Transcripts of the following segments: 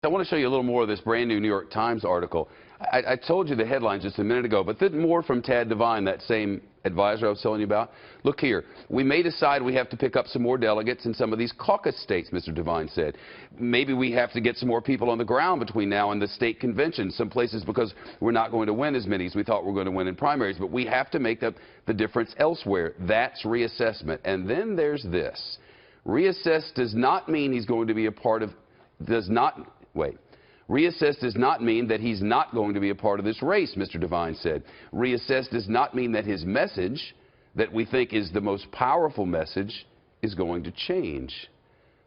I want to show you a little more of this brand new New York Times article. I told you the headlines just a minute ago, but then more from Tad Devine, that same advisor I was telling you about. Look here. We may decide we have to pick up some more delegates in some of these caucus states, Mr. Devine said. Maybe we have to get some more people on the ground between now and the state convention, some places, because we're not going to win as many as we thought we were going to win in primaries, but we have to make up the difference elsewhere. That's reassessment. And then there's this. Reassess does not mean he's going to be a part of, Reassess does not mean that he's not going to be a part of this race, Mr. Devine said. Reassess does not mean that his message, that we think is the most powerful message, is going to change.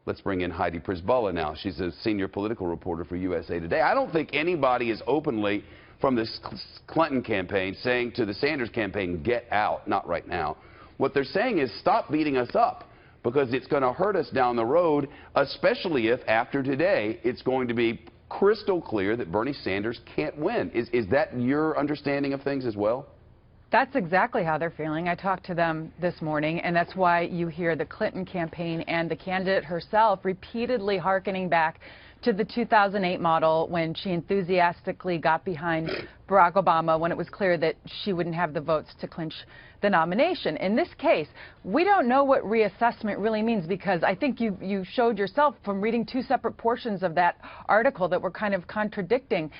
Let's bring in Heidi Przybyla now. She's a senior political reporter for USA Today. I don't think anybody is openly from this Clinton campaign saying to the Sanders campaign, get out. Not right now. What they're saying is stop beating us up, because it's going to hurt us down the road, especially if after today it's going to be crystal clear that Bernie Sanders can't win. Is that your understanding of things as well? That's exactly how they're feeling. I talked to them this morning, and that's why you hear the Clinton campaign and the candidate herself repeatedly hearkening back to the 2008 model when she enthusiastically got behind Barack Obama when it was clear that she wouldn't have the votes to clinch the nomination. In this case, we don't know what reassessment really means, because I think you showed yourself from reading two separate portions of that article that were kind of contradicting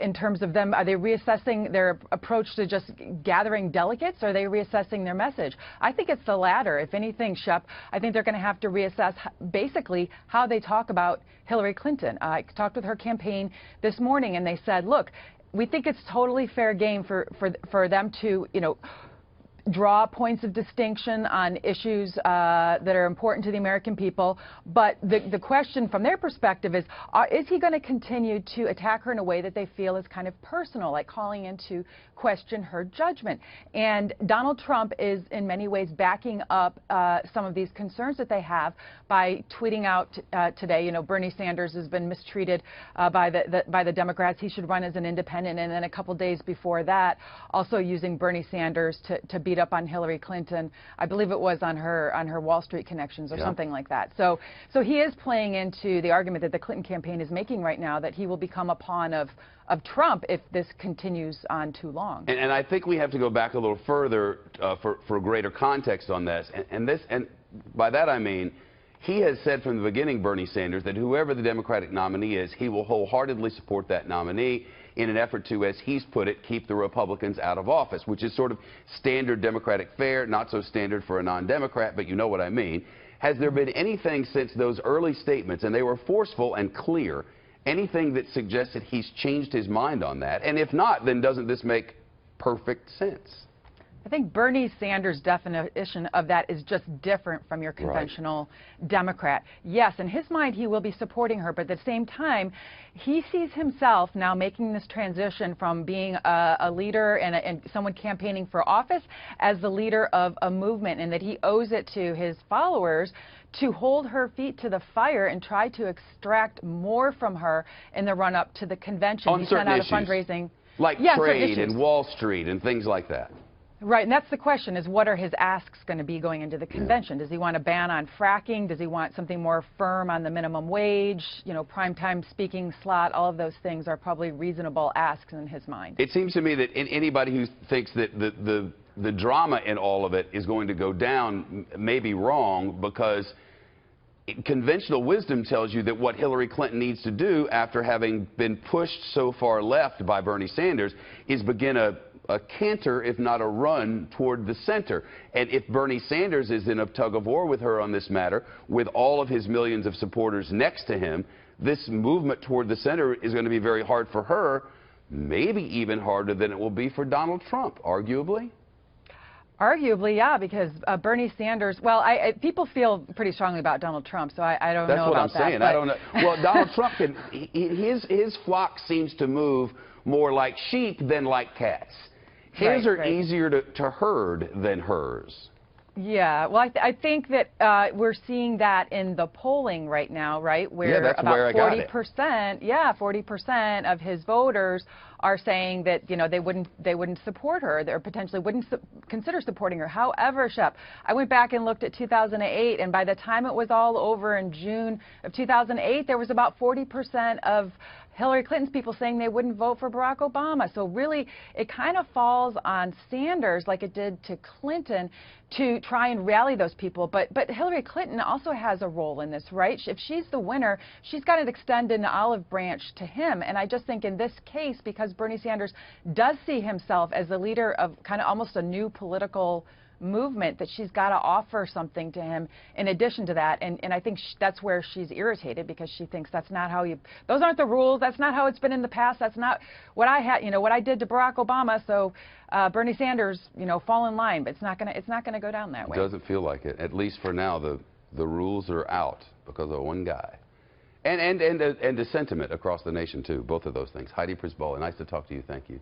in terms of them. Are they reassessing their approach to just gathering delegates, or are they reassessing their message? I think it's the latter. If anything, Shep, I think they're going to have to reassess basically how they talk about Hillary Clinton. I talked with her campaign this morning, and they said, look, we think it's totally fair game for them to, draw points of distinction on issues that are important to the American people. But the question from their perspective is he going to continue to attack her in a way that they feel is kind of personal, like calling into question her judgment? And Donald Trump is in many ways backing up some of these concerns that they have by tweeting out today, Bernie Sanders has been mistreated by the Democrats. He should run as an independent. And then a couple days before that, also using Bernie Sanders to beat up on Hillary Clinton. I believe it was on her Wall Street connections or something like that. So he is playing into the argument that the Clinton campaign is making right now, that he will become a pawn of Trump if this continues on too long. And I think we have to go back a little further for greater context on this. And by that I mean, he has said from the beginning, Bernie Sanders, that whoever the Democratic nominee is, he will wholeheartedly support that nominee in an effort to, as he's put it, keep the Republicans out of office, which is sort of standard Democratic fare, not so standard for a non-Democrat, but you know what I mean. Has there been anything since those early statements, and they were forceful and clear, anything that suggests that he's changed his mind on that? And if not, then doesn't this make perfect sense? I think Bernie Sanders' definition of that is just different from your conventional Democrat. Yes, in his mind, he will be supporting her, but at the same time, he sees himself now making this transition from being a leader and someone campaigning for office as the leader of a movement, and that he owes it to his followers to hold her feet to the fire and try to extract more from her in the run-up to the convention. On he sent out issues, a fundraising, like trade and Wall Street and things like that. Right, and that's the question, is what are his asks going to be going into the convention? Does he want a ban on fracking? Does he want something more firm on the minimum wage? Primetime speaking slot, all of those things are probably reasonable asks in his mind. It seems to me that anybody who thinks that the drama in all of it is going to go down may be wrong, because conventional wisdom tells you that what Hillary Clinton needs to do after having been pushed so far left by Bernie Sanders is begin a canter, if not a run, toward the center. And if Bernie Sanders is in a tug-of-war with her on this matter, with all of his millions of supporters next to him, this movement toward the center is going to be very hard for her, maybe even harder than it will be for Donald Trump, arguably. Arguably, yeah, because Bernie Sanders, well, people feel pretty strongly about Donald Trump, so I don't know about that. That's what I'm saying. I don't know. Well, Donald Trump, his flock seems to move more like sheep than like cats. His are easier to herd than hers. Yeah, well, I think that we're seeing that in the polling right now, right? Where Yeah, that's about where I got it. 40%, yeah, 40% of his voters are saying that, you know, they wouldn't support her, or potentially wouldn't consider supporting her. However, Shep, I went back and looked at 2008, and by the time it was all over in June of 2008, there was about 40% of Hillary Clinton's people saying they wouldn't vote for Barack Obama. So really, it kind of falls on Sanders, like it did to Clinton, to try and rally those people. But Hillary Clinton also has a role in this, right? If she's the winner, she's got to extend an olive branch to him. And I just think in this case, because Bernie Sanders does see himself as the leader of kind of almost a new political movement, that she's got to offer something to him in addition to that. And I think that's where she's irritated, because she thinks that's not how those aren't the rules. That's not how it's been in the past. That's not what I had, you know, what I did to Barack Obama. So Bernie Sanders, you know, fall in line. But it's not gonna go down that way. It doesn't feel like it. At least for now, the rules are out because of one guy. And the sentiment across the nation too. Both of those things. Heidi Przybyla, nice to talk to you. Thank you.